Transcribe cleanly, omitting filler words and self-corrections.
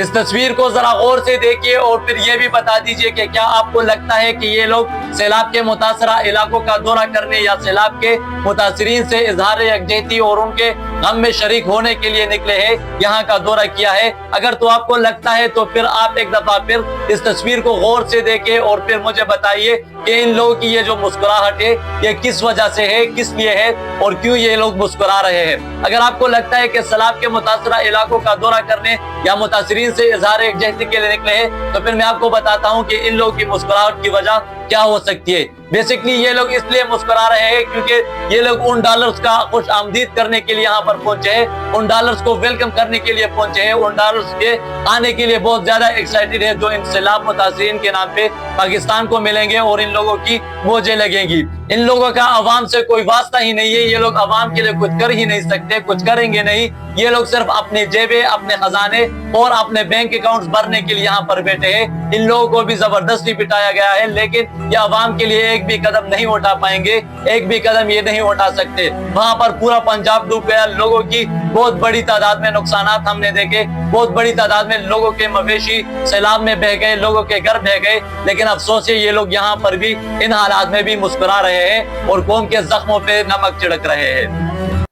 इस तस्वीर को जरा गौर से देखिए और फिर ये भी बता दीजिए कि क्या आपको लगता है कि ये लोग सैलाब के मुतासरा इलाकों का दौरा करने या सैलाब के मुतासरीन से इजहार यकजहती और उनके गम में शरीक होने के लिए निकले हैं, यहाँ का दौरा किया है? अगर तो आपको लगता है तो फिर आप एक दफा फिर इस तस्वीर को गौर से देखें और फिर मुझे बताइए कि इन लोगों की ये जो मुस्कुराहट है ये किस वजह से है, किस लिए है और क्यों ये लोग मुस्कुरा रहे हैं। अगर आपको लगता है कि सैलाब के मुतासरा इलाकों का दौरा करने या मुतासरीन से इजहार यकजहती के लिए निकले हैं, तो फिर मैं आपको बताता हूँ कि इन लोगों की मुस्कुराहट की वजह क्या हो सकती है। बेसिकली ये लोग इसलिए मुस्कुरा रहे हैं क्योंकि ये लोग उन डॉलर्स का खुश आमदीद करने के लिए यहाँ पर पहुंचे हैं, उन डॉलर्स को वेलकम करने के लिए पहुंचे हैं, उन डॉलर्स के आने के लिए बहुत ज्यादा एक्साइटेड है जो इन सैलाब मुतासरीन के नाम पे पाकिस्तान को मिलेंगे और इन लोगों की मौजें लगेंगी। इन लोगों का अवाम से कोई वास्ता ही नहीं है, ये लोग अवाम के लिए कुछ कर ही नहीं सकते, कुछ करेंगे नहीं। ये लोग सिर्फ अपने जेबे, अपने खजाने और अपने बैंक अकाउंट्स भरने के लिए यहाँ पर बैठे हैं। इन लोगों को भी जबरदस्ती बिठाया गया है, लेकिन ये अवाम के लिए एक भी कदम नहीं उठा पाएंगे, एक भी कदम ये नहीं उठा सकते। वहां पर पूरा पंजाब डूब गया, लोगों की बहुत बड़ी तादाद में नुकसानात हमने देखे, बहुत बड़ी तादाद में लोगों के मवेशी सैलाब में बह गए, लोगों के घर बह गए, लेकिन अफसोस है ये लोग यहाँ पर भी इन हालात में भी मुस्कुरा रहे हैं और कौम के जख्मों पे नमक छिड़क रहे हैं।